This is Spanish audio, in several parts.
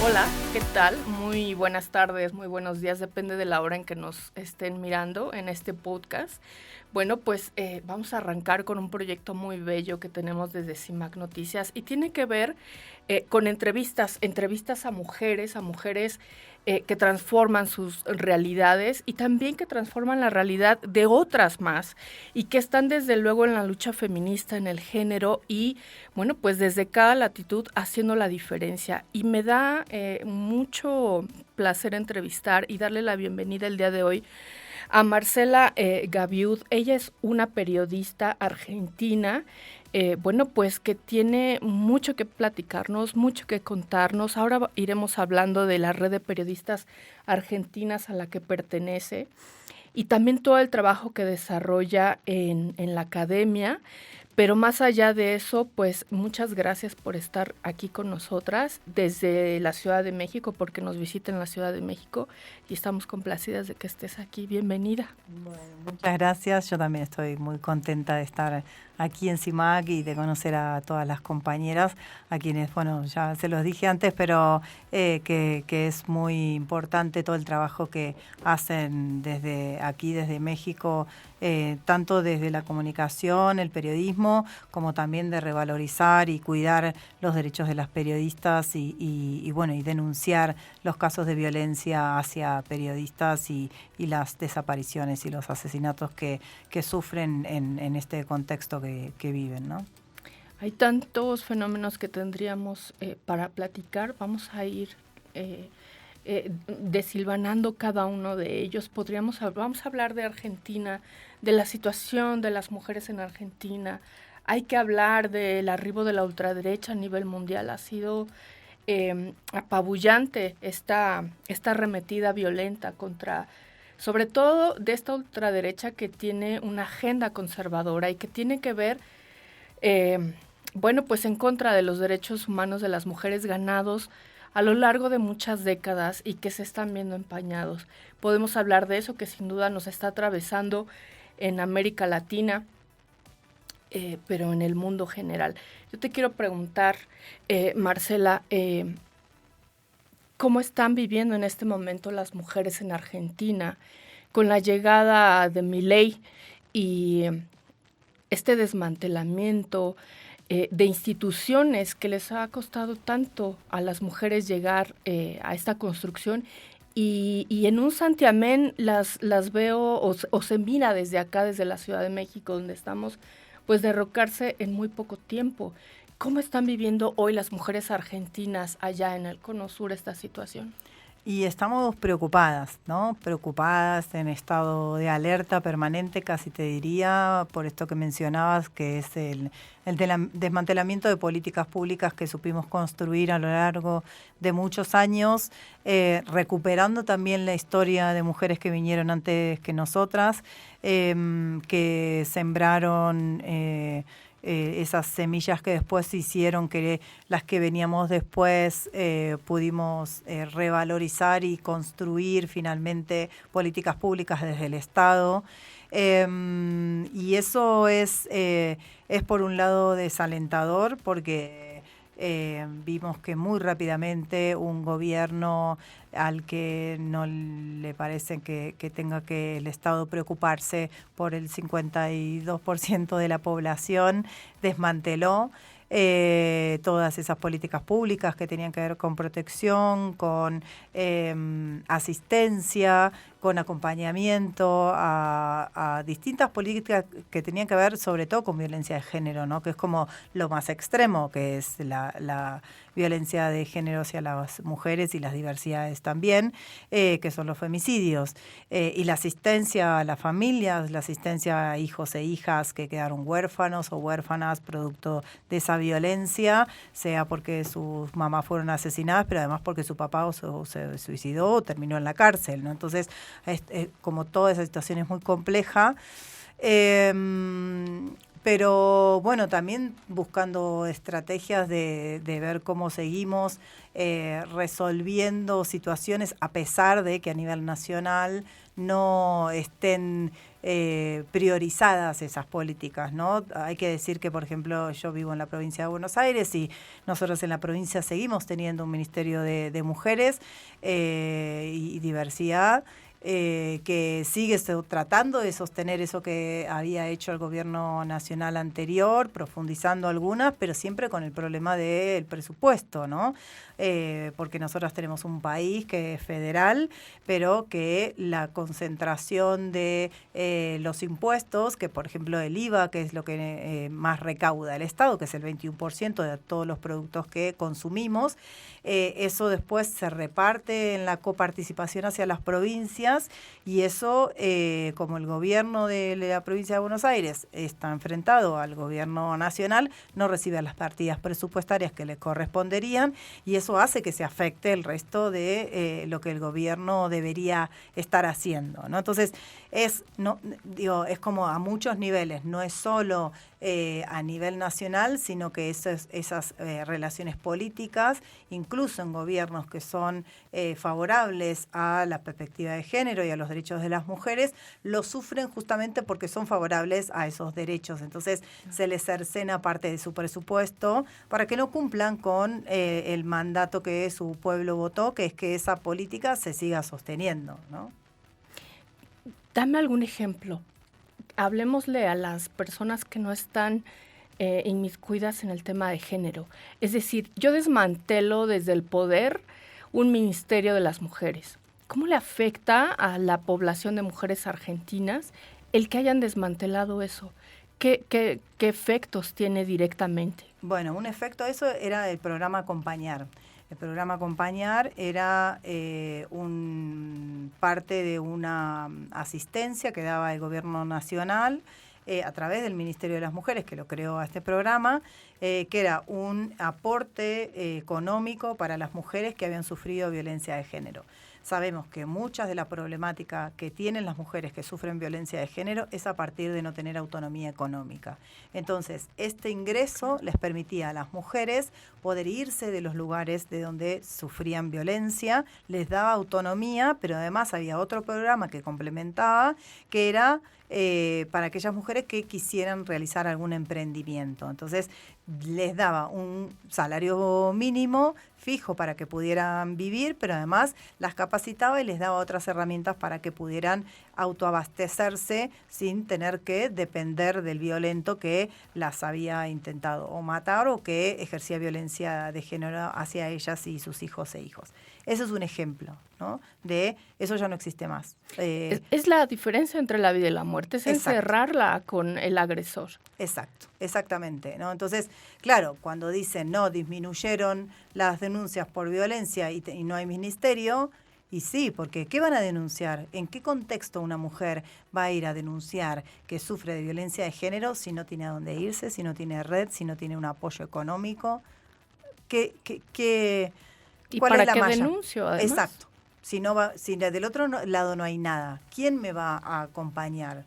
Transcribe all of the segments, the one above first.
Hola, ¿qué tal? Muy buenas tardes, muy buenos días, depende de la hora en que nos estén mirando en este podcast. Bueno, pues vamos a arrancar con un proyecto muy bello que tenemos desde CIMAC Noticias y tiene que ver con entrevistas a mujeres que transforman sus realidades y también que transforman la realidad de otras más y que están desde luego en la lucha feminista, en el género y bueno, pues desde cada latitud haciendo la diferencia. Y me da mucho placer entrevistar y darle la bienvenida el día de hoy a Marcela Gaviud. Ella es una periodista argentina, bueno, pues que tiene mucho que platicarnos, mucho que contarnos. Ahora iremos hablando de la red de periodistas argentinas a la que pertenece y también todo el trabajo que desarrolla en la academia. Pero más allá de eso, pues muchas gracias por estar aquí con nosotras desde la Ciudad de México, porque nos visita en la Ciudad de México y estamos complacidas de que estés aquí. Bienvenida. Bueno, muchas gracias. Yo también estoy muy contenta de estar aquí en CIMAC y de conocer a todas las compañeras, a quienes, bueno, ya se los dije antes, pero que es muy importante todo el trabajo que hacen desde aquí, desde México, tanto desde la comunicación, el periodismo, como también de revalorizar y cuidar los derechos de las periodistas y bueno, y denunciar los casos de violencia hacia periodistas y las desapariciones y los asesinatos que sufren en este contexto que viven, ¿no? Hay tantos fenómenos que tendríamos para platicar. Vamos a ir desilvanando cada uno de ellos. Vamos a hablar de Argentina, de la situación de las mujeres en Argentina. Hay que hablar del arribo de la ultraderecha a nivel mundial. Ha sido apabullante esta arremetida violenta contra, sobre todo de esta ultraderecha que tiene una agenda conservadora y que tiene que ver, bueno, pues en contra de los derechos humanos de las mujeres ganados a lo largo de muchas décadas y que se están viendo empañados. Podemos hablar de eso que sin duda nos está atravesando en América Latina, pero en el mundo general. Yo te quiero preguntar, Marcela, ¿cómo están viviendo en este momento las mujeres en Argentina con la llegada de Milei y este desmantelamiento de instituciones que les ha costado tanto a las mujeres llegar a esta construcción? Y en un santiamén las veo o se mira desde acá, desde la Ciudad de México, donde estamos, pues derrocarse en muy poco tiempo. ¿Cómo están viviendo hoy las mujeres argentinas allá en el Cono Sur esta situación? Y estamos preocupadas, ¿no? Preocupadas, en estado de alerta permanente, casi te diría, por esto que mencionabas, que es el desmantelamiento de políticas públicas que supimos construir a lo largo de muchos años, recuperando también la historia de mujeres que vinieron antes que nosotras, que sembraron esas semillas que después hicieron que las que veníamos después pudimos revalorizar y construir finalmente políticas públicas desde el Estado. Y eso es por un lado desalentador porque vimos que muy rápidamente un gobierno al que no le parece que tenga que el Estado preocuparse por el 52% de la población, desmanteló todas esas políticas públicas que tenían que ver con protección, con asistencia, con acompañamiento a distintas políticas que tenían que ver sobre todo con violencia de género, ¿no? Que es como lo más extremo, que es la violencia de género hacia las mujeres y las diversidades también, que son los femicidios, y la asistencia a las familias, la asistencia a hijos e hijas que quedaron huérfanos o huérfanas producto de esa violencia, sea porque sus mamás fueron asesinadas, pero además porque su papá se suicidó o terminó en la cárcel, ¿no? Entonces, como toda esa situación es muy compleja, Pero bueno, también buscando estrategias de ver cómo seguimos resolviendo situaciones a pesar de que a nivel nacional no estén priorizadas esas políticas, ¿no? Hay que decir que, por ejemplo, yo vivo en la provincia de Buenos Aires y nosotros en la provincia seguimos teniendo un Ministerio de Mujeres y Diversidad, que sigue tratando de sostener eso que había hecho el gobierno nacional anterior, profundizando algunas, pero siempre con el problema del presupuesto, ¿no? Porque nosotros tenemos un país que es federal, pero que la concentración de los impuestos, que por ejemplo el IVA, que es lo que más recauda el Estado, que es el 21% de todos los productos que consumimos, eso después se reparte en la coparticipación hacia las provincias y eso, como el gobierno de la provincia de Buenos Aires está enfrentado al gobierno nacional, no recibe las partidas presupuestarias que le corresponderían y eso hace que se afecte el resto de lo que el gobierno debería estar haciendo, ¿no? Entonces, es como a muchos niveles, no es solo a nivel nacional, sino que esas relaciones políticas, incluso en gobiernos que son favorables a la perspectiva de género y a los derechos de las mujeres, lo sufren justamente porque son favorables a esos derechos. Entonces se les cercena parte de su presupuesto para que no cumplan con el mandato que su pueblo votó, que es que esa política se siga sosteniendo, ¿no? Dame algún ejemplo. Hablemosle a las personas que no están inmiscuidas en el tema de género. Es decir, yo desmantelo desde el poder un ministerio de las mujeres. ¿Cómo le afecta a la población de mujeres argentinas el que hayan desmantelado eso? ¿Qué efectos tiene directamente? Bueno, un efecto de eso era el programa Acompañar. El programa Acompañar era parte de una asistencia que daba el gobierno nacional a través del Ministerio de las Mujeres, que lo creó a este programa, que era un aporte económico para las mujeres que habían sufrido violencia de género. Sabemos que muchas de la problemática que tienen las mujeres que sufren violencia de género es a partir de no tener autonomía económica. Entonces, este ingreso les permitía a las mujeres poder irse de los lugares de donde sufrían violencia, les daba autonomía, pero además había otro programa que complementaba, que era para aquellas mujeres que quisieran realizar algún emprendimiento. Entonces, les daba un salario mínimo fijo para que pudieran vivir, pero además las capacitaba y les daba otras herramientas para que pudieran autoabastecerse sin tener que depender del violento que las había intentado o matar o que ejercía violencia de género hacia ellas y sus hijos e hijos. Ese es un ejemplo, ¿no? De eso ya no existe más. Es la diferencia entre la vida y la muerte, es encerrarla con el agresor. Exacto, exactamente, ¿no? Entonces, claro, cuando dicen no, disminuyeron las denuncias por violencia y no hay ministerio, y sí, porque ¿qué van a denunciar? ¿En qué contexto una mujer va a ir a denunciar que sufre de violencia de género si no tiene a dónde irse, si no tiene red, si no tiene un apoyo económico? ¿Y ¿Cuál para es la qué malla? denuncio, además? Exacto. Si del otro lado no hay nada, ¿quién me va a acompañar?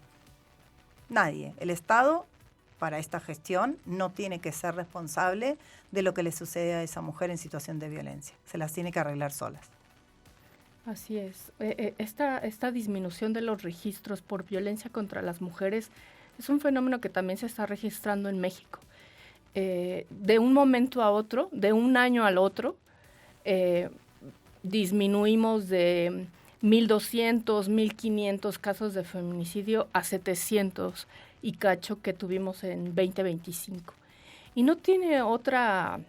Nadie. El Estado, para esta gestión, no tiene que ser responsable de lo que le sucede a esa mujer en situación de violencia. Se las tiene que arreglar solas. Así es. Esta disminución de los registros por violencia contra las mujeres es un fenómeno que también se está registrando en México. De un momento a otro, de un año al otro, disminuimos de 1,200, 1,500 casos de feminicidio a 700 y cacho que tuvimos en 2025. Y no tiene otra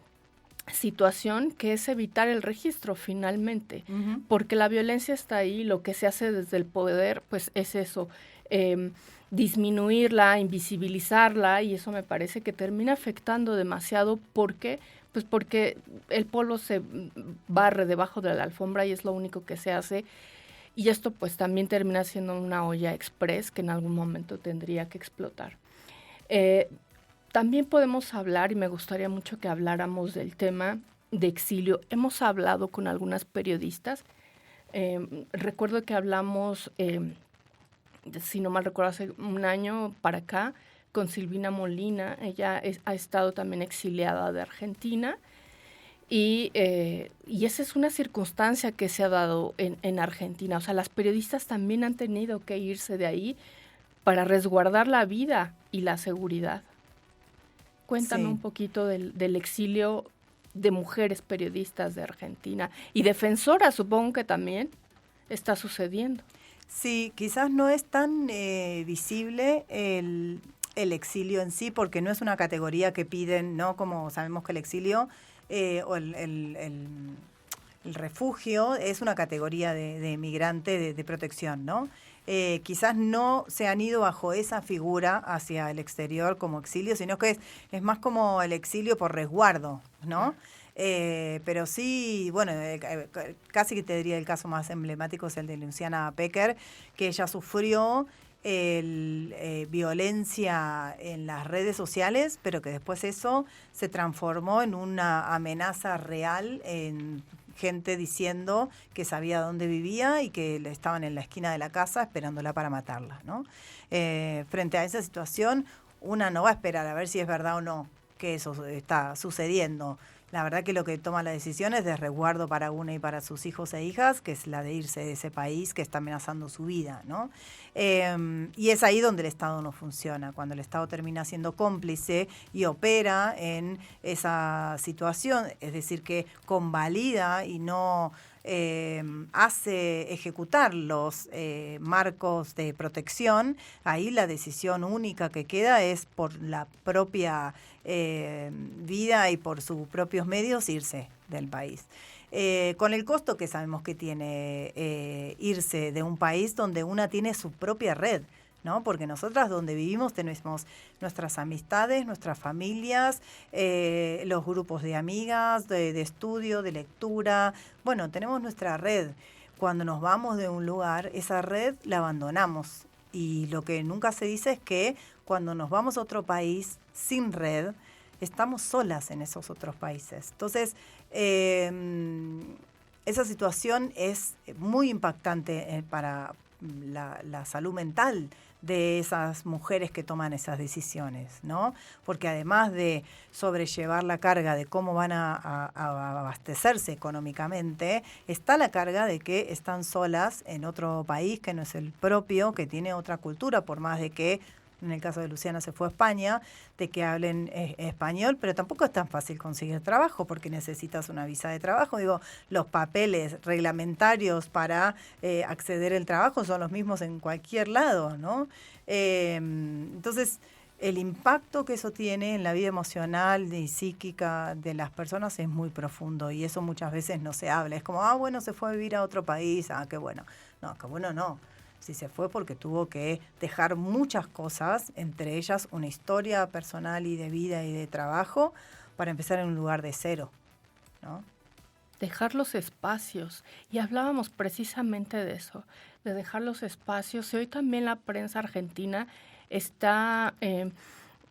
situación que es evitar el registro finalmente, porque la violencia está ahí, lo que se hace desde el poder pues es eso, disminuirla, invisibilizarla, y eso me parece que termina afectando demasiado porque el polvo se barre debajo de la alfombra y es lo único que se hace, y esto pues también termina siendo una olla express que en algún momento tendría que explotar. También podemos hablar, y me gustaría mucho que habláramos del tema de exilio. Hemos hablado con algunas periodistas. Recuerdo que hablamos, si no mal recuerdo, hace un año para acá, con Silvina Molina. Ella ha estado también exiliada de Argentina. Y esa es una circunstancia que se ha dado en Argentina. O sea, las periodistas también han tenido que irse de ahí para resguardar la vida y la seguridad. Cuéntame un poquito del exilio de mujeres periodistas de Argentina y defensoras, supongo que también está sucediendo. Sí, quizás no es tan visible el exilio en sí, porque no es una categoría que piden, ¿no? Como sabemos que el exilio o el refugio es una categoría de migrante de protección, ¿no? Quizás no se han ido bajo esa figura hacia el exterior como exilio, sino que es más como el exilio por resguardo, ¿no? Pero sí, bueno, casi que te diría el caso más emblemático es el de Luciana Pecker, que ella sufrió violencia en las redes sociales, pero que después eso se transformó en una amenaza real, en gente diciendo que sabía dónde vivía y que estaban en la esquina de la casa esperándola para matarla, ¿no? Frente a esa situación, una no va a esperar a ver si es verdad o no que eso está sucediendo. La verdad que lo que toma la decisión es de resguardo para una y para sus hijos e hijas, que es la de irse de ese país que está amenazando su vida, ¿no? Y es ahí donde el Estado no funciona, cuando el Estado termina siendo cómplice y opera en esa situación, es decir, que convalida y no hace ejecutar los marcos de protección. Ahí la decisión única que queda es por la propia vida y por sus propios medios irse del país. Con el costo que sabemos que tiene irse de un país donde una tiene su propia red, ¿no? Porque nosotras donde vivimos tenemos nuestras amistades, nuestras familias, los grupos de amigas, de estudio, de lectura. Bueno, tenemos nuestra red. Cuando nos vamos de un lugar, esa red la abandonamos. Y lo que nunca se dice es que cuando nos vamos a otro país sin red, estamos solas en esos otros países. Entonces, esa situación es muy impactante para la salud mental de esas mujeres que toman esas decisiones, ¿no? Porque además de sobrellevar la carga de cómo van a abastecerse económicamente, está la carga de que están solas en otro país que no es el propio, que tiene otra cultura, por más de que en el caso de Luciana se fue a España, de que hablen español, pero tampoco es tan fácil conseguir trabajo porque necesitas una visa de trabajo. Digo, los papeles reglamentarios para acceder al trabajo son los mismos en cualquier lado, ¿no? Entonces, el impacto que eso tiene en la vida emocional y psíquica de las personas es muy profundo y eso muchas veces no se habla. Es como, bueno, se fue a vivir a otro país, qué bueno. No, qué bueno no. Si se fue porque tuvo que dejar muchas cosas, entre ellas una historia personal y de vida y de trabajo, para empezar en un lugar de cero, ¿no? Dejar los espacios. Y hablábamos precisamente de eso, de dejar los espacios. Y hoy también la prensa argentina está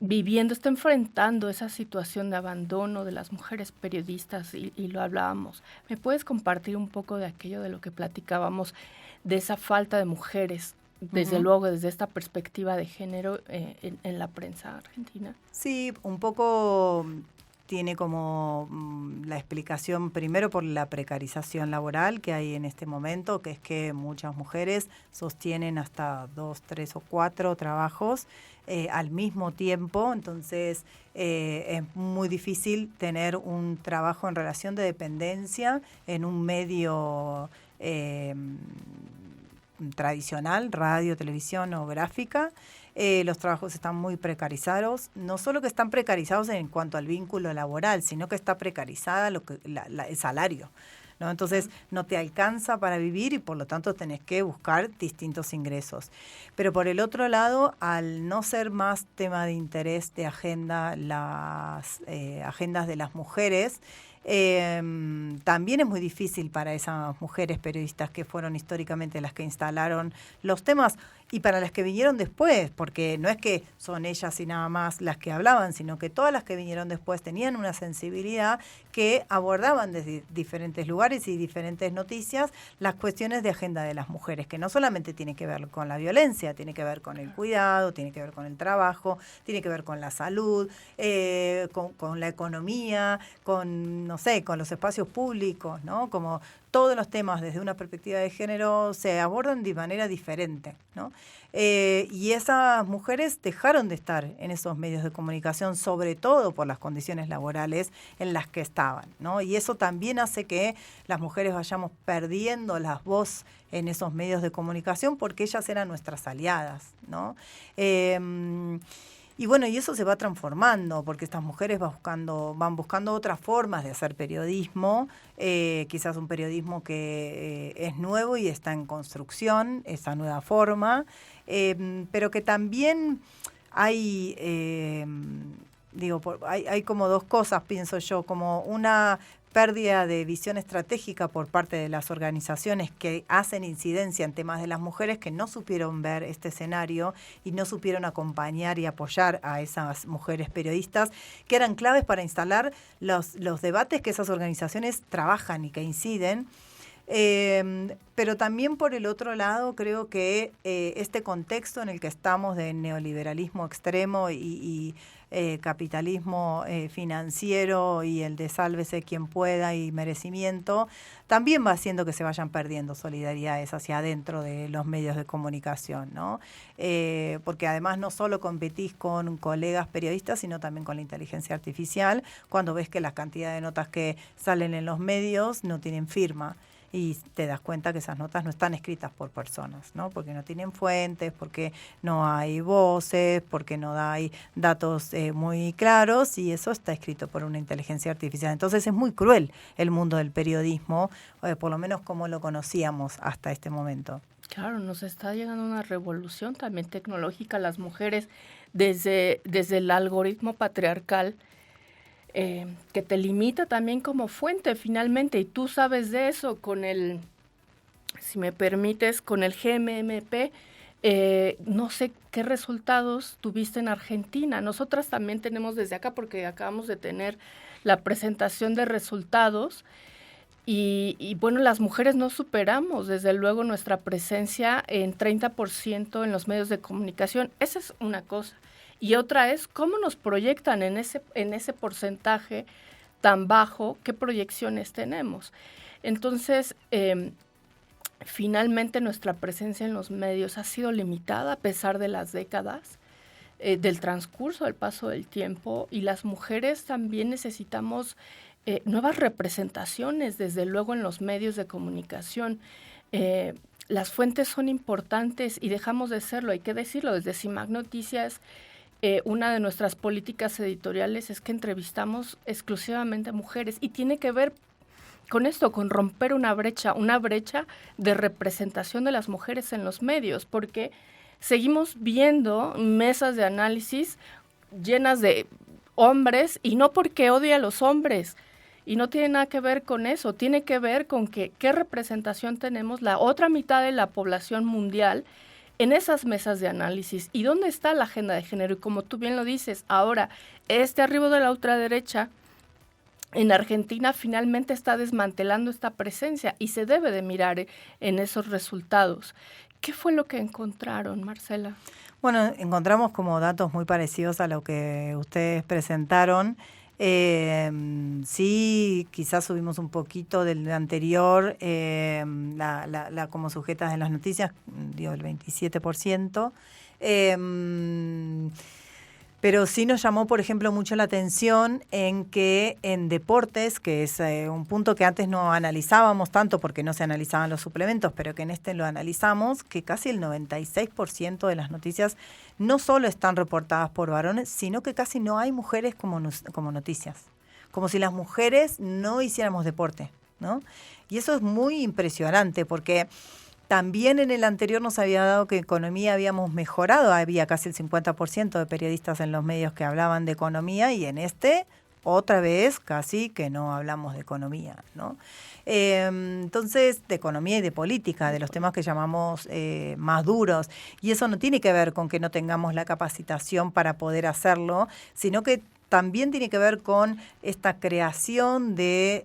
está enfrentando esa situación de abandono de las mujeres periodistas y lo hablábamos. ¿Me puedes compartir un poco de aquello de lo que platicábamos, de esa falta de mujeres, desde luego desde esta perspectiva de género en la prensa argentina? Sí, un poco tiene como la explicación primero por la precarización laboral que hay en este momento, que es que muchas mujeres sostienen hasta 2, 3 o 4 trabajos al mismo tiempo, entonces es muy difícil tener un trabajo en relación de dependencia en un medio tradicional, radio, televisión o gráfica. Los trabajos están muy precarizados, no solo que están precarizados en cuanto al vínculo laboral, sino que está precarizada el salario, ¿no? Entonces no te alcanza para vivir y por lo tanto tenés que buscar distintos ingresos. Pero por el otro lado, al no ser más tema de interés de agenda las agendas de las mujeres, también es muy difícil para esas mujeres periodistas que fueron históricamente las que instalaron los temas y para las que vinieron después, porque no es que son ellas y nada más las que hablaban, sino que todas las que vinieron después tenían una sensibilidad que abordaban desde diferentes lugares y diferentes noticias las cuestiones de agenda de las mujeres, que no solamente tiene que ver con la violencia, tiene que ver con el cuidado, tiene que ver con el trabajo, tiene que ver con la salud, con la economía, con, no sé, con los espacios públicos, ¿no? Como todos los temas desde una perspectiva de género se abordan de manera diferente, ¿no? Y esas mujeres dejaron de estar en esos medios de comunicación, sobre todo por las condiciones laborales en las que estaban, ¿no? Y eso también hace que las mujeres vayamos perdiendo la voz en esos medios de comunicación porque ellas eran nuestras aliadas, ¿no? Y bueno, y eso se va transformando, porque estas mujeres van buscando otras formas de hacer periodismo, quizás un periodismo que es nuevo y está en construcción, esa nueva forma, pero que también hay, hay como dos cosas, pienso yo, como una pérdida de visión estratégica por parte de las organizaciones que hacen incidencia en temas de las mujeres, que no supieron ver este escenario y no supieron acompañar y apoyar a esas mujeres periodistas que eran claves para instalar los debates que esas organizaciones trabajan y que inciden. Pero también por el otro lado creo que este contexto en el que estamos de neoliberalismo extremo y capitalismo financiero y el de sálvese quien pueda y merecimiento, también va haciendo que se vayan perdiendo solidaridades hacia adentro de los medios de comunicación, ¿no? Porque además no solo competís con colegas periodistas, sino también con la inteligencia artificial, cuando ves que la cantidad de notas que salen en los medios no tienen firma. Y te das cuenta que esas notas no están escritas por personas, ¿no? Porque no tienen fuentes, porque no hay voces, porque no hay datos muy claros, y eso está escrito por una inteligencia artificial. Entonces es muy cruel el mundo del periodismo, por lo menos como lo conocíamos hasta este momento. Claro, nos está llegando una revolución también tecnológica. Las mujeres, desde el algoritmo patriarcal, que te limita también como fuente finalmente, y tú sabes de eso con el, si me permites, con el GMMP, no sé qué resultados tuviste en Argentina. Nosotras también tenemos desde acá, porque acabamos de tener la presentación de resultados, y bueno, las mujeres no superamos desde luego nuestra presencia en 30% en los medios de comunicación. Esa es una cosa. Y otra es cómo nos proyectan en ese porcentaje tan bajo, qué proyecciones tenemos. Entonces, finalmente nuestra presencia en los medios ha sido limitada a pesar de las décadas, del transcurso, del paso del tiempo, y las mujeres también necesitamos nuevas representaciones, desde luego, en los medios de comunicación. Las fuentes son importantes y dejamos de serlo, hay que decirlo. Desde CIMAC Noticias, una de nuestras políticas editoriales es que entrevistamos exclusivamente a mujeres, y tiene que ver con esto, con romper una brecha de representación de las mujeres en los medios, porque seguimos viendo mesas de análisis llenas de hombres, y no porque odie a los hombres, y no tiene nada que ver con eso, tiene que ver con qué representación tenemos la otra mitad de la población mundial en esas mesas de análisis, y dónde está la agenda de género. Y como tú bien lo dices, ahora este arribo de la ultraderecha en Argentina finalmente está desmantelando esta presencia, y se debe de mirar en esos resultados. ¿Qué fue lo que encontraron, Marcela? Bueno, encontramos como datos muy parecidos a lo que ustedes presentaron. Sí, quizás subimos un poquito del anterior, la como sujetas en las noticias, digo, el 27%. Pero sí nos llamó, por ejemplo, mucho la atención en que en deportes, que es un punto que antes no analizábamos tanto porque no se analizaban los suplementos, pero que en este lo analizamos, que casi el 96% de las noticias no solo están reportadas por varones, sino que casi no hay mujeres como noticias. Como si las mujeres no hiciéramos deporte, ¿no? Y eso es muy impresionante porque también en el anterior nos había dado que economía habíamos mejorado, había casi el 50% de periodistas en los medios que hablaban de economía, y en este otra vez casi que no hablamos de economía, ¿no? Entonces, de economía y de política, de los temas que llamamos más duros. Y eso no tiene que ver con que no tengamos la capacitación para poder hacerlo, sino que también tiene que ver con esta creación de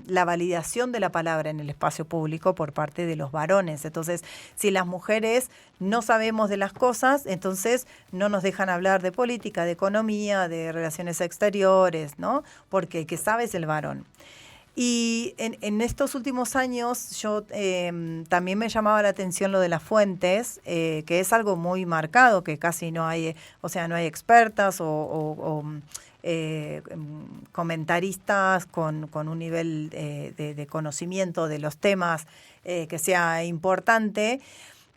la validación de la palabra en el espacio público por parte de los varones. Entonces, si las mujeres no sabemos de las cosas, entonces no nos dejan hablar de política, de economía, de relaciones exteriores, ¿no? Porque el que sabe es el varón. Y en estos últimos años yo también me llamaba la atención lo de las fuentes, que es algo muy marcado, que casi no hay, o sea, no hay expertas o comentaristas con un nivel de conocimiento de los temas que sea importante,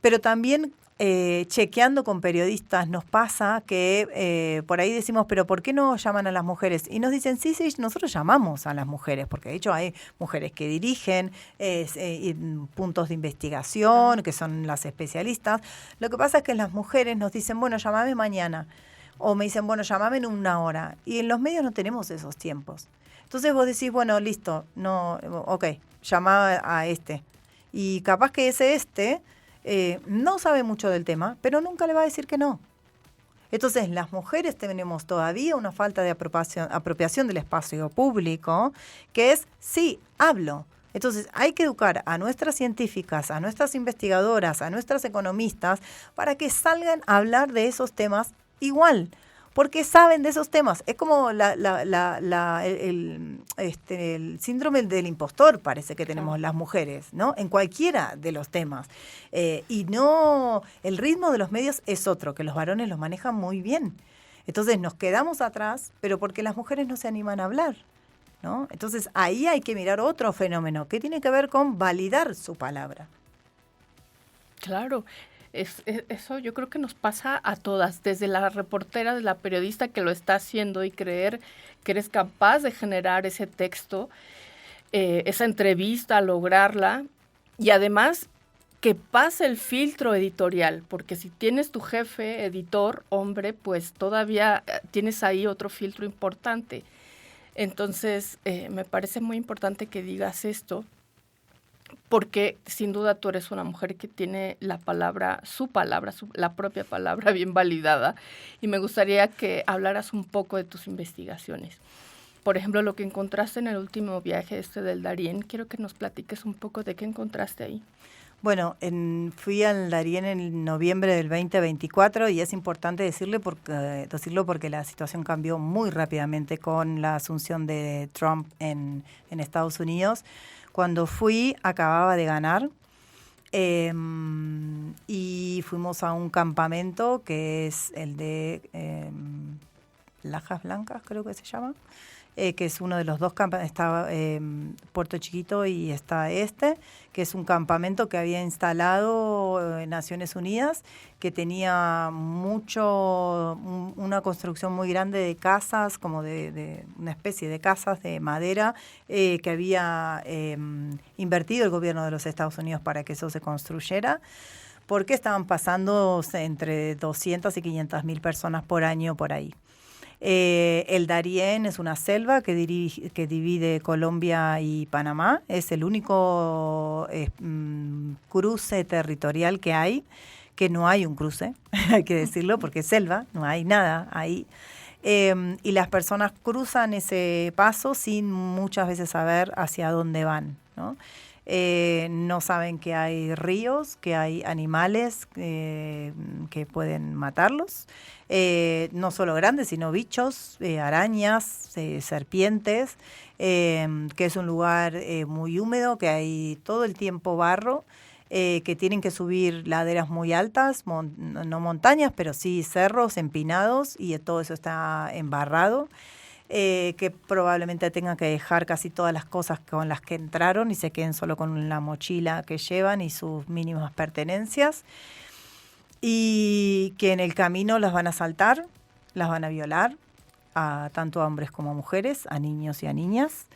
pero también chequeando con periodistas nos pasa que por ahí decimos, pero ¿por qué no llaman a las mujeres? Y nos dicen, sí, nosotros llamamos a las mujeres, porque de hecho hay mujeres que dirigen puntos de investigación, que son las especialistas. Lo que pasa es que las mujeres nos dicen, bueno, llámame mañana. O me dicen, bueno, llámame en 1 hora. Y en los medios no tenemos esos tiempos. Entonces vos decís, bueno, listo, no, ok, llama a este. Y capaz que no sabe mucho del tema, pero nunca le va a decir que no. Entonces, las mujeres tenemos todavía una falta de apropiación del espacio público, que es, sí, hablo. Entonces, hay que educar a nuestras científicas, a nuestras investigadoras, a nuestras economistas, para que salgan a hablar de esos temas igual, porque saben de esos temas. Es como el síndrome del impostor, parece que tenemos las mujeres, ¿no? En cualquiera de los temas. Y no, el ritmo de los medios es otro, que los varones los manejan muy bien. Entonces nos quedamos atrás, pero porque las mujeres no se animan a hablar, ¿no? Entonces ahí hay que mirar otro fenómeno que tiene que ver con validar su palabra. Claro. Eso yo creo que nos pasa a todas, desde la reportera, de la periodista que lo está haciendo y creer que eres capaz de generar ese texto, esa entrevista, lograrla, y además que pase el filtro editorial, porque si tienes tu jefe editor, hombre, pues todavía tienes ahí otro filtro importante. Entonces, me parece muy importante que digas esto, porque sin duda tú eres una mujer que tiene la propia palabra bien validada, y me gustaría que hablaras un poco de tus investigaciones. Por ejemplo, lo que encontraste en el último viaje del Darién, quiero que nos platiques un poco de qué encontraste ahí. Bueno, fui al Darién en noviembre del 2024 y es importante decirlo porque la situación cambió muy rápidamente con la asunción de Trump en Estados Unidos. Cuando fui, acababa de ganar y fuimos a un campamento que es el de Lajas Blancas, creo que se llama, que es uno de los dos campamentos. Está Puerto Chiquito y está que es un campamento que había instalado Naciones Unidas, que tenía una construcción muy grande de casas, como de una especie de casas de madera, que había invertido el gobierno de los Estados Unidos para que eso se construyera, porque estaban pasando entre 200 y 500.000 personas por año por ahí. El Darién es una selva que divide Colombia y Panamá. Es el único cruce territorial que hay, que no hay un cruce, hay que decirlo, porque es selva, no hay nada ahí. Y las personas cruzan ese paso sin muchas veces saber hacia dónde van, ¿no? No saben que hay ríos, que hay animales que pueden matarlos, no solo grandes, sino bichos, arañas, serpientes, que es un lugar muy húmedo, que hay todo el tiempo barro, que tienen que subir laderas muy altas, no montañas, pero sí cerros empinados, y todo eso está embarrado. Que probablemente tengan que dejar casi todas las cosas con las que entraron y se queden solo con la mochila que llevan y sus mínimas pertenencias, y que en el camino las van a asaltar, las van a violar, tanto a hombres como a mujeres, a niños y a niñas,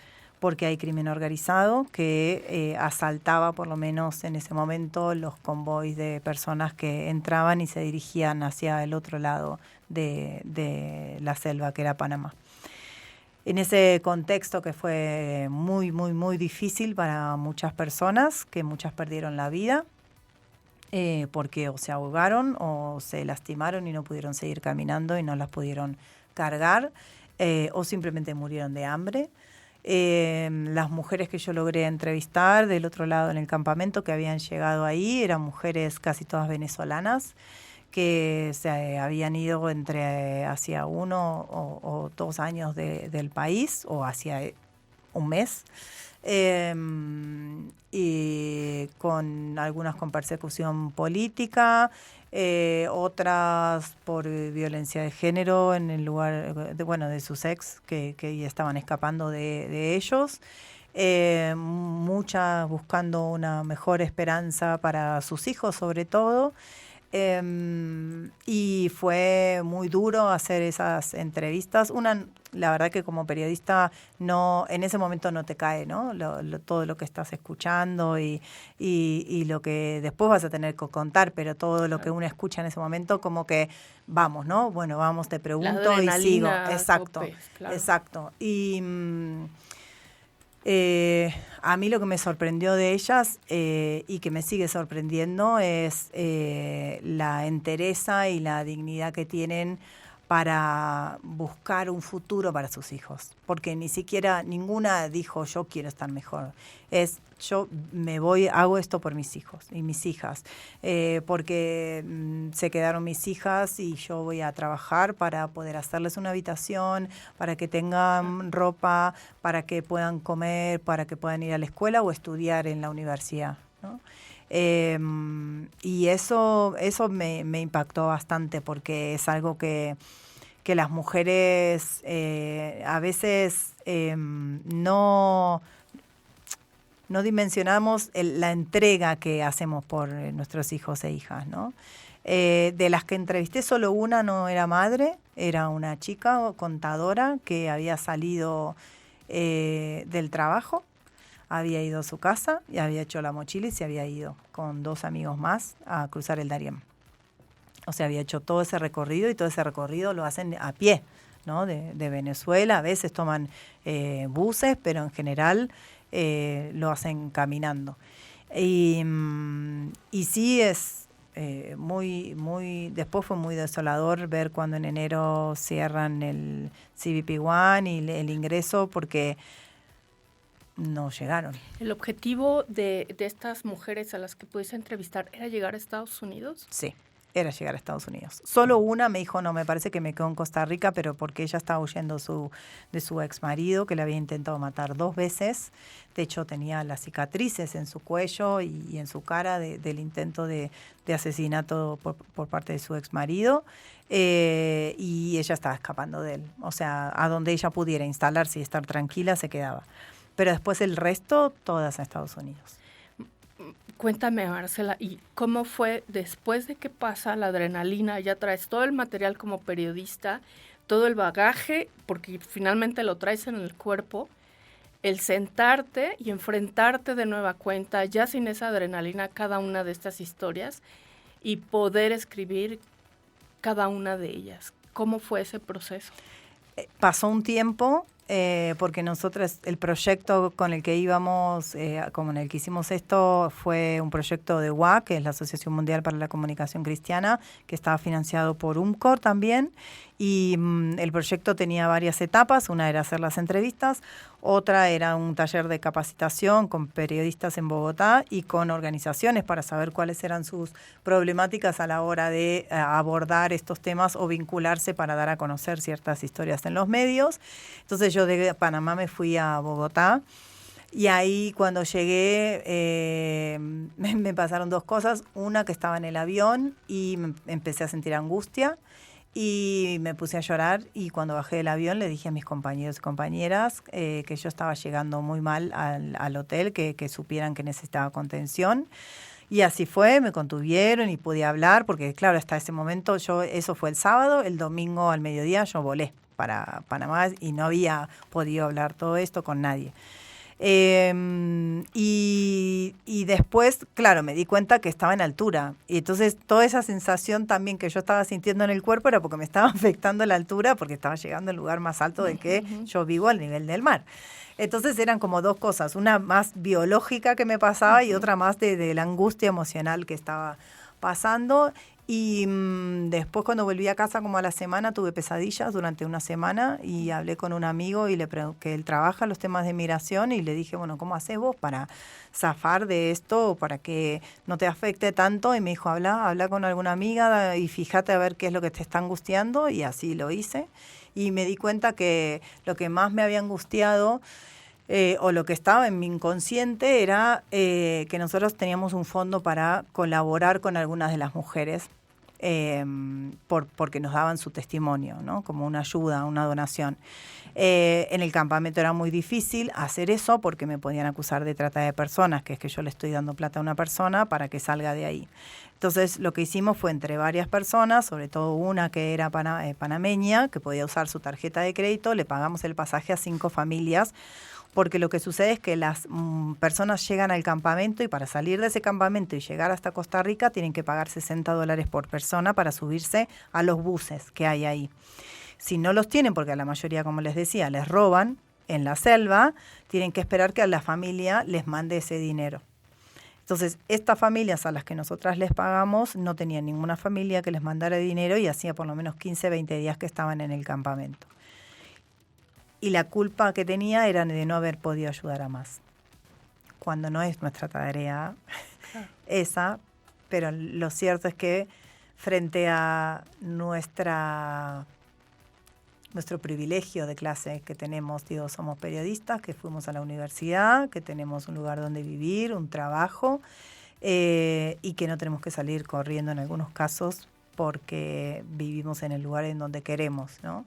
porque hay crimen organizado que asaltaba, por lo menos en ese momento, los convoys de personas que entraban y se dirigían hacia el otro lado de la selva, que era Panamá. en ese contexto que fue muy, muy, muy difícil para muchas personas, que muchas perdieron la vida, porque o se ahogaron o se lastimaron y no pudieron seguir caminando y no las pudieron cargar, o simplemente murieron de hambre. Las mujeres que yo logré entrevistar del otro lado en el campamento que habían llegado ahí eran mujeres casi todas venezolanas que se habían ido hacia 1 o 2 años del país o hacia un mes, y con algunas con persecución política, otras por violencia de género en el lugar de sus ex que estaban escapando de ellos. Muchas buscando una mejor esperanza para sus hijos sobre todo. Y fue muy duro hacer esas entrevistas. La verdad que como periodista en ese momento no te cae, ¿no? Todo lo que estás escuchando y lo que después vas a tener que contar, pero todo lo que uno escucha en ese momento como que vamos, ¿no? Bueno, vamos, te pregunto y sigo. Exacto, topes, claro. Exacto. Y a mí lo que me sorprendió de ellas y que me sigue sorprendiendo es la entereza y la dignidad que tienen para buscar un futuro para sus hijos. Porque ni siquiera ninguna dijo yo quiero estar mejor. Yo me voy, hago esto por mis hijos y mis hijas, porque se quedaron mis hijas y yo voy a trabajar para poder hacerles una habitación, para que tengan ropa, para que puedan comer, para que puedan ir a la escuela o estudiar en la universidad, ¿no? Y eso me impactó bastante porque es algo que las mujeres a veces no dimensionamos la entrega que hacemos por nuestros hijos e hijas, ¿no? De las que entrevisté, solo una no era madre, era una chica contadora que había salido del trabajo, había ido a su casa y había hecho la mochila y se había ido con 2 amigos más a cruzar el Darién. O sea, había hecho todo ese recorrido y todo ese recorrido lo hacen a pie, ¿no? De Venezuela, a veces toman buses, pero en general lo hacen caminando. Y sí es después fue muy desolador ver cuando en enero cierran el CBP One y el ingreso porque no llegaron. ¿El objetivo de estas mujeres a las que pudiste entrevistar era llegar a Estados Unidos? Sí, era llegar a Estados Unidos. Solo una me dijo, no, me parece que me quedo en Costa Rica, pero porque ella estaba huyendo de su ex marido, que le había intentado matar 2 veces. De hecho, tenía las cicatrices en su cuello y en su cara del intento de asesinato por parte de su ex marido. Y ella estaba escapando de él. O sea, a donde ella pudiera instalarse y estar tranquila, se quedaba. Pero después el resto, todas a Estados Unidos. Cuéntame, Marcela, ¿y cómo fue después de que pasa la adrenalina? Ya traes todo el material como periodista, todo el bagaje, porque finalmente lo traes en el cuerpo, el sentarte y enfrentarte de nueva cuenta, ya sin esa adrenalina, cada una de estas historias y poder escribir cada una de ellas. ¿Cómo fue ese proceso? Pasó un tiempo. Porque nosotros, el proyecto con el que íbamos, como en el que hicimos esto, fue un proyecto de UAC, que es la Asociación Mundial para la Comunicación Cristiana, que estaba financiado por UMCOR también, y el proyecto tenía varias etapas. Una era hacer las entrevistas, otra era un taller de capacitación con periodistas en Bogotá y con organizaciones para saber cuáles eran sus problemáticas a la hora de abordar estos temas o vincularse para dar a conocer ciertas historias en los medios. Entonces yo de Panamá me fui a Bogotá y ahí cuando llegué me pasaron 2 cosas. Una, que estaba en el avión y me empecé a sentir angustia y me puse a llorar, y cuando bajé del avión le dije a mis compañeros y compañeras que yo estaba llegando muy mal al hotel, que supieran que necesitaba contención. Y así fue, me contuvieron y pude hablar, porque claro, hasta ese momento eso fue el sábado, el domingo al mediodía yo volé para Panamá y no había podido hablar todo esto con nadie. Y después, claro, me di cuenta que estaba en altura. Y entonces toda esa sensación también que yo estaba sintiendo en el cuerpo era porque me estaba afectando la altura, porque estaba llegando al lugar más alto del que yo vivo, al nivel del mar. Entonces eran como dos cosas, una más biológica que me pasaba y otra más de la angustia emocional que estaba pasando. Y después cuando volví a casa como a la semana tuve pesadillas durante una semana y hablé con un amigo y que él trabaja los temas de migración y le dije, bueno, ¿cómo haces vos para zafar de esto, para que no te afecte tanto? Y me dijo, habla con alguna amiga y fíjate a ver qué es lo que te está angustiando, y así lo hice. Y me di cuenta que lo que más me había angustiado o lo que estaba en mi inconsciente era que nosotros teníamos un fondo para colaborar con algunas de las mujeres porque nos daban su testimonio, ¿no? Como una ayuda, una donación. En el campamento era muy difícil hacer eso porque me podían acusar de trata de personas, que es que yo le estoy dando plata a una persona para que salga de ahí. Entonces lo que hicimos fue entre varias personas, sobre todo una que era panameña, que podía usar su tarjeta de crédito, le pagamos el pasaje a 5 familias, porque lo que sucede es que las personas llegan al campamento y para salir de ese campamento y llegar hasta Costa Rica tienen que pagar $60 por persona para subirse a los buses que hay ahí. Si no los tienen, porque a la mayoría, como les decía, les roban en la selva, tienen que esperar que a la familia les mande ese dinero. Entonces, estas familias a las que nosotras les pagamos no tenían ninguna familia que les mandara dinero y hacía por lo menos 15, 20 días que estaban en el campamento. Y la culpa que tenía era de no haber podido ayudar a más, cuando no es nuestra tarea esa, pero lo cierto es que frente a nuestro privilegio de clase que tenemos, digo, somos periodistas, que fuimos a la universidad, que tenemos un lugar donde vivir, un trabajo, y que no tenemos que salir corriendo en algunos casos porque vivimos en el lugar en donde queremos, ¿no?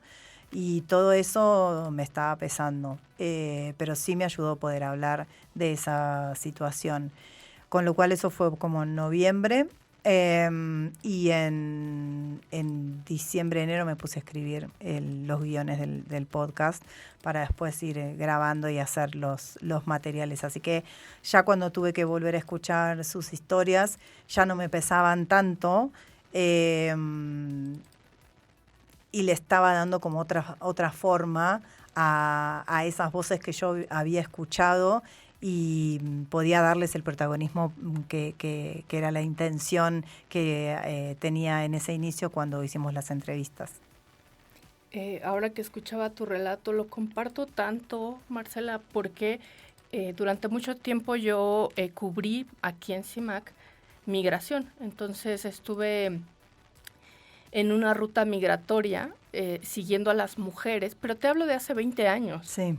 Y todo eso me estaba pesando, pero sí me ayudó poder hablar de esa situación. Con lo cual eso fue como en noviembre, y en diciembre, enero me puse a escribir los guiones del podcast para después ir grabando y hacer los materiales. Así que ya cuando tuve que volver a escuchar sus historias, ya no me pesaban tanto. Y le estaba dando como otra forma a esas voces que yo había escuchado y podía darles el protagonismo que era la intención que tenía en ese inicio cuando hicimos las entrevistas. Ahora que escuchaba tu relato, lo comparto tanto, Marcela, porque durante mucho tiempo yo cubrí aquí en CIMAC migración. Entonces estuve en una ruta migratoria siguiendo a las mujeres, pero te hablo de hace 20 años. Sí.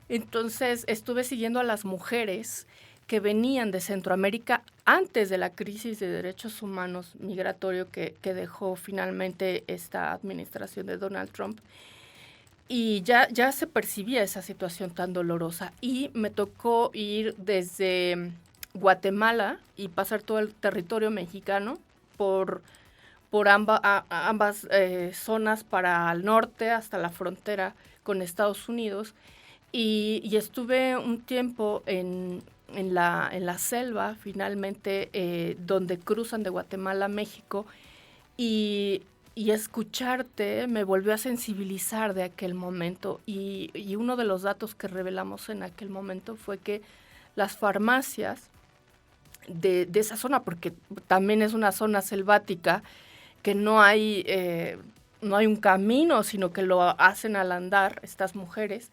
Entonces estuve siguiendo a las mujeres que venían de Centroamérica antes de la crisis de derechos humanos migratorio que dejó finalmente esta administración de Donald Trump. Y ya se percibía esa situación tan dolorosa. Y me tocó ir desde Guatemala y pasar todo el territorio mexicano por ambas zonas para el norte hasta la frontera con Estados Unidos. Y estuve un tiempo en la selva, finalmente, donde cruzan de Guatemala a México, y escucharte me volvió a sensibilizar de aquel momento. Y uno de los datos que revelamos en aquel momento fue que las farmacias de esa zona, porque también es una zona selvática, que no hay un camino, sino que lo hacen al andar estas mujeres.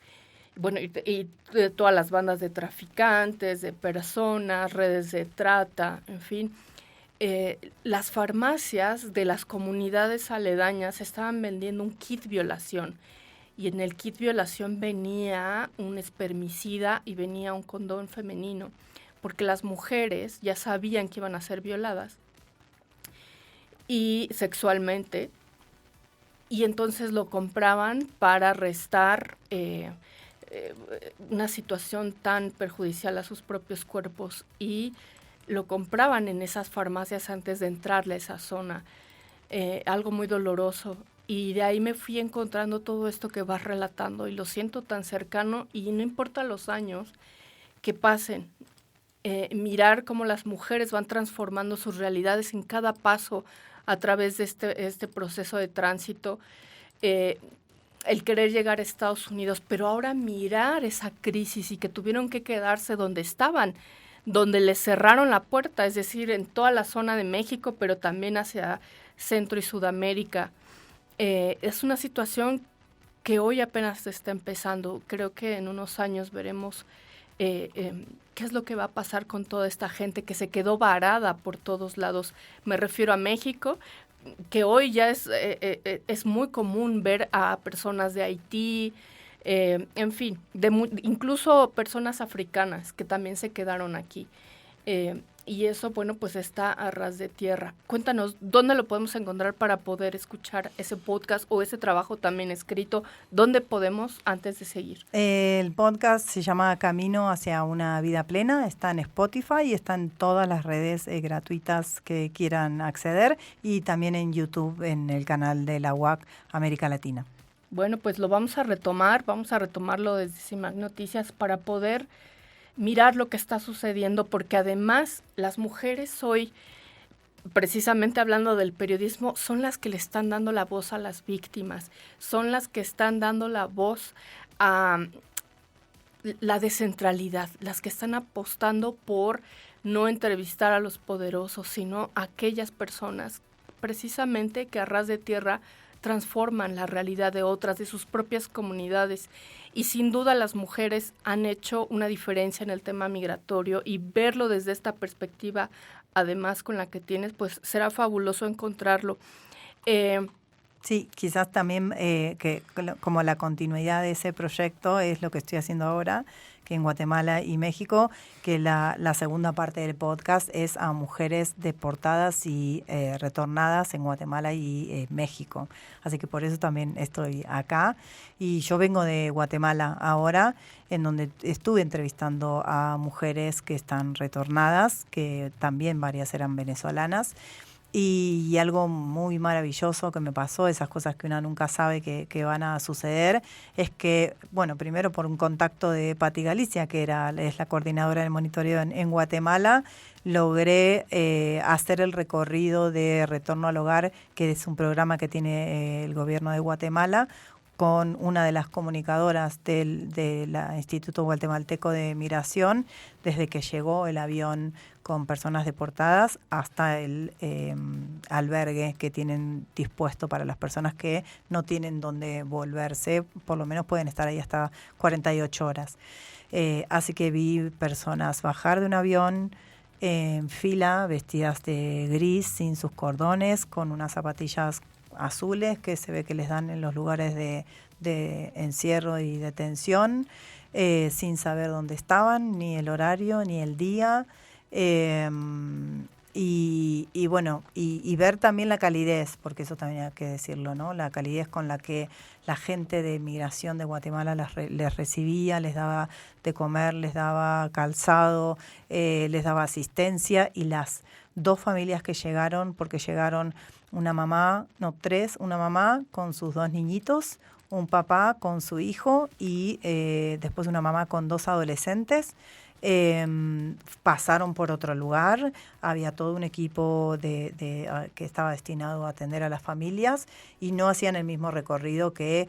Bueno, y de todas las bandas de traficantes, de personas, redes de trata, en fin. Las farmacias de las comunidades aledañas estaban vendiendo un kit violación. Y en el kit violación venía un espermicida y venía un condón femenino, porque las mujeres ya sabían que iban a ser violadas y sexualmente, y entonces lo compraban para restar una situación tan perjudicial a sus propios cuerpos, y lo compraban en esas farmacias antes de entrarle a esa zona. Algo muy doloroso. y de ahí me fui encontrando todo esto que vas relatando y lo siento tan cercano y no importa los años que pasen, mirar cómo las mujeres van transformando sus realidades en cada paso a través de este proceso de tránsito, el querer llegar a Estados Unidos, pero ahora mirar esa crisis y que tuvieron que quedarse donde estaban, donde les cerraron la puerta, es decir, en toda la zona de México, pero también hacia Centro y Sudamérica. Es una situación que hoy apenas está empezando. Creo que en unos años veremos qué es lo que va a pasar con toda esta gente que se quedó varada por todos lados. Me refiero a México, que hoy ya es muy común ver a personas de Haití, en fin, incluso personas africanas que también se quedaron aquí. Y eso, bueno, pues está a ras de tierra. Cuéntanos, ¿dónde lo podemos encontrar para poder escuchar ese podcast o ese trabajo también escrito? ¿Dónde podemos antes de seguir? El podcast se llama Camino hacia una vida plena, está en Spotify y está en todas las redes gratuitas que quieran acceder y también en YouTube, en el canal de la UAC América Latina. Bueno, pues lo vamos a retomarlo desde CIMAC Noticias para poder mirar lo que está sucediendo, porque además las mujeres hoy, precisamente hablando del periodismo, son las que le están dando la voz a las víctimas, son las que están dando la voz a la descentralidad, las que están apostando por no entrevistar a los poderosos, sino a aquellas personas precisamente que a ras de tierra transforman la realidad de otras, de sus propias comunidades. Y sin duda las mujeres han hecho una diferencia en el tema migratorio y verlo desde esta perspectiva, además con la que tienes, pues será fabuloso encontrarlo. Sí, quizás también que como la continuidad de ese proyecto es lo que estoy haciendo ahora, que en Guatemala y México, que la segunda parte del podcast es a mujeres deportadas y retornadas en Guatemala y México. Así que por eso también estoy acá. Y yo vengo de Guatemala ahora, en donde estuve entrevistando a mujeres que están retornadas, que también varias eran venezolanas. Y algo muy maravilloso que me pasó, esas cosas que uno nunca sabe que van a suceder, es que, bueno, primero por un contacto de Pati Galicia, que es la coordinadora del monitoreo en Guatemala, logré hacer el recorrido de Retorno al Hogar, que es un programa que tiene el gobierno de Guatemala, con una de las comunicadoras del Instituto Guatemalteco de Migración, desde que llegó el avión con personas deportadas hasta el albergue que tienen dispuesto para las personas que no tienen dónde volverse, por lo menos pueden estar ahí hasta 48 horas. Así que vi personas bajar de un avión en fila, vestidas de gris, sin sus cordones, con unas zapatillas azules que se ve que les dan en los lugares de encierro y detención, sin saber dónde estaban, ni el horario, ni el día. Y bueno, y ver también la calidez, porque eso también hay que decirlo, ¿no? La calidez con la que la gente de migración de Guatemala les recibía, les daba de comer, les daba calzado, les daba asistencia, y las dos familias que llegaron, porque llegaron una mamá con sus dos niñitos, un papá con su hijo y después una mamá con dos adolescentes. Pasaron por otro lugar, había todo un equipo que estaba destinado a atender a las familias y no hacían el mismo recorrido que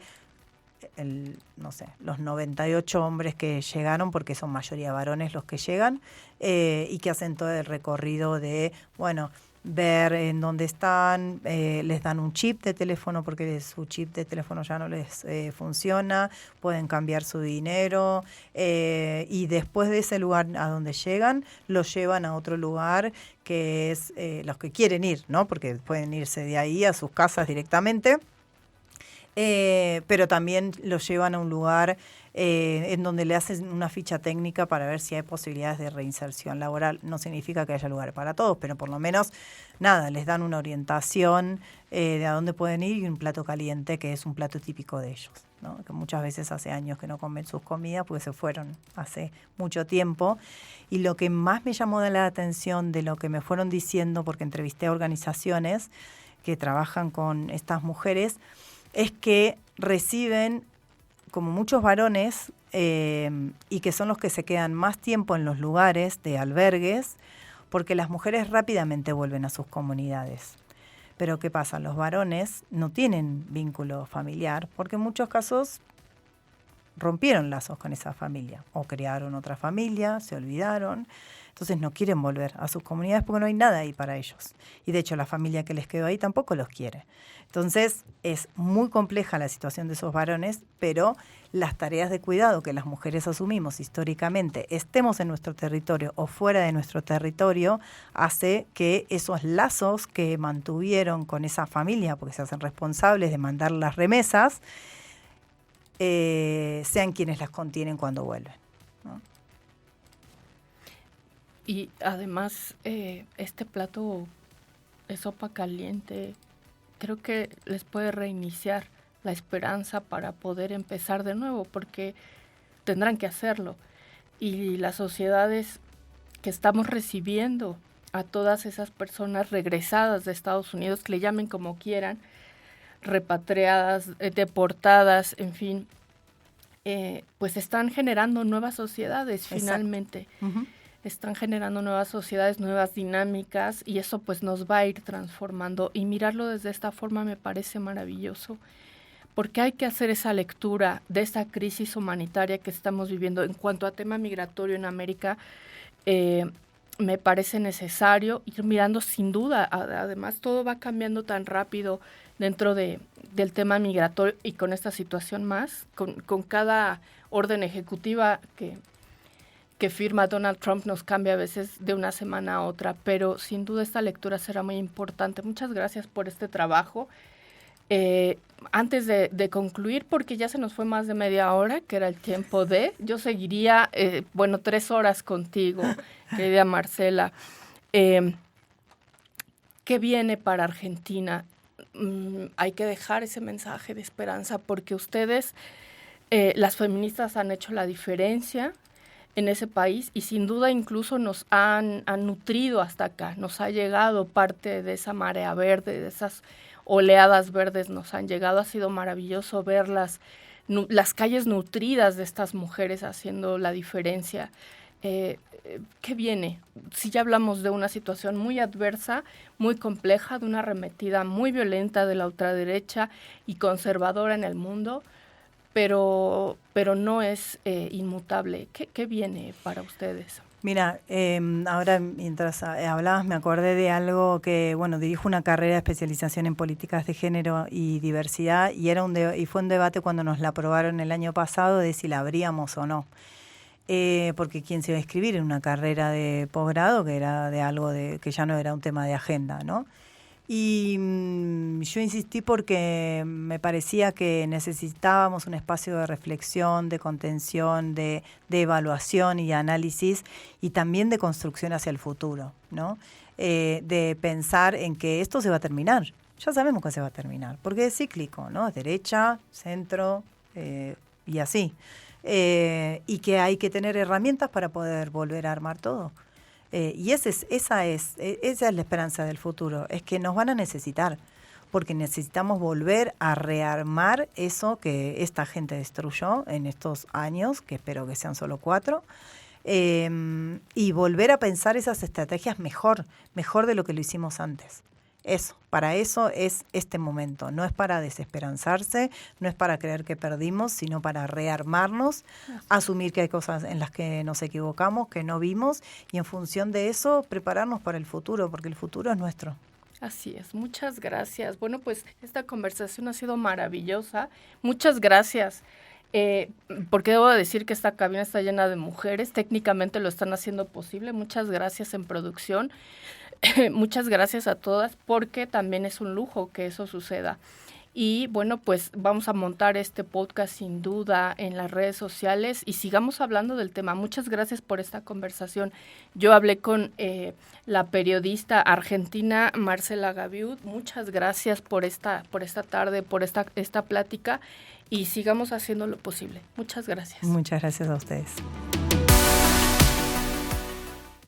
los 98 hombres que llegaron, porque son mayoría varones los que llegan, y que hacen todo el recorrido de, bueno, ver en dónde están, les dan un chip de teléfono porque su chip de teléfono ya no les funciona, pueden cambiar su dinero, y después de ese lugar a donde llegan, los llevan a otro lugar que es los que quieren ir, ¿no? Porque pueden irse de ahí a sus casas directamente, pero también los llevan a un lugar en donde le hacen una ficha técnica para ver si hay posibilidades de reinserción laboral. No significa que haya lugar para todos, pero por lo menos, les dan una orientación de a dónde pueden ir y un plato caliente, que es un plato típico de ellos, ¿no? Que muchas veces hace años que no comen sus comidas porque se fueron hace mucho tiempo. Y lo que más me llamó de la atención de lo que me fueron diciendo, porque entrevisté a organizaciones que trabajan con estas mujeres, es que reciben, como muchos varones, y que son los que se quedan más tiempo en los lugares de albergues, porque las mujeres rápidamente vuelven a sus comunidades. Pero ¿qué pasa? Los varones no tienen vínculo familiar, porque en muchos casos rompieron lazos con esa familia, o crearon otra familia, se olvidaron. Entonces no quieren volver a sus comunidades porque no hay nada ahí para ellos. Y de hecho la familia que les quedó ahí tampoco los quiere. Entonces es muy compleja la situación de esos varones, pero las tareas de cuidado que las mujeres asumimos históricamente, estemos en nuestro territorio o fuera de nuestro territorio, hace que esos lazos que mantuvieron con esa familia, porque se hacen responsables de mandar las remesas, sean quienes las contienen cuando vuelven, ¿no? Y además, este plato de sopa caliente creo que les puede reiniciar la esperanza para poder empezar de nuevo, porque tendrán que hacerlo. Y las sociedades que estamos recibiendo a todas esas personas regresadas de Estados Unidos, que le llamen como quieran, repatriadas, deportadas, en fin, pues están generando nuevas sociedades. Exacto. Finalmente. Uh-huh. Están generando nuevas sociedades, nuevas dinámicas, y eso pues nos va a ir transformando. Y mirarlo desde esta forma me parece maravilloso, porque hay que hacer esa lectura de esta crisis humanitaria que estamos viviendo. En cuanto a tema migratorio en América, me parece necesario ir mirando sin duda. Además, todo va cambiando tan rápido dentro del tema migratorio, y con esta situación más, con cada orden ejecutiva que firma Donald Trump nos cambia a veces de una semana a otra, pero sin duda esta lectura será muy importante. Muchas gracias por este trabajo. Antes de concluir, porque ya se nos fue más de media hora, que era el tiempo yo seguiría, 3 horas contigo, querida Marcela. ¿Qué viene para Argentina? Hay que dejar ese mensaje de esperanza, porque ustedes, las feministas, han hecho la diferencia en ese país, y sin duda incluso nos han nutrido hasta acá, nos ha llegado parte de esa marea verde, de esas oleadas verdes nos han llegado. Ha sido maravilloso ver las calles nutridas de estas mujeres haciendo la diferencia. ¿Qué viene? Si ya hablamos de una situación muy adversa, muy compleja, de una arremetida muy violenta de la ultraderecha y conservadora en el mundo, pero no es inmutable. ¿Qué viene para ustedes? Mira, ahora mientras hablabas me acordé de algo que, dirijo una carrera de especialización en políticas de género y diversidad, y fue un debate cuando nos la aprobaron el año pasado de si la abríamos o no. Porque quién se iba a inscribir en una carrera de posgrado que era de algo que ya no era un tema de agenda, ¿no? Y yo insistí porque me parecía que necesitábamos un espacio de reflexión, de contención, de evaluación y análisis, y también de construcción hacia el futuro, ¿no? De pensar en que esto se va a terminar. Ya sabemos que se va a terminar, porque es cíclico, ¿no? Es derecha, centro y así. Y que hay que tener herramientas para poder volver a armar todo. Y esa es la esperanza del futuro, es que nos van a necesitar, porque necesitamos volver a rearmar eso que esta gente destruyó en estos años, que espero que sean solo 4, y volver a pensar esas estrategias mejor de lo que lo hicimos antes. Para eso es este momento, no es para desesperanzarse, no es para creer que perdimos, sino para rearmarnos, asumir que hay cosas en las que nos equivocamos, que no vimos, y en función de eso prepararnos para el futuro, porque el futuro es nuestro. Así es, muchas gracias. Bueno, pues esta conversación ha sido maravillosa. Muchas gracias. Porque debo decir que esta cabina está llena de mujeres, técnicamente lo están haciendo posible. Muchas gracias en producción. Muchas gracias a todas, porque también es un lujo que eso suceda. Y bueno, pues vamos a montar este podcast sin duda en las redes sociales y sigamos hablando del tema. Muchas gracias por esta conversación. Yo hablé con la periodista argentina Marcela Gaviud. Muchas gracias por esta tarde, por esta plática, y sigamos haciendo lo posible. Muchas gracias. Muchas gracias a ustedes.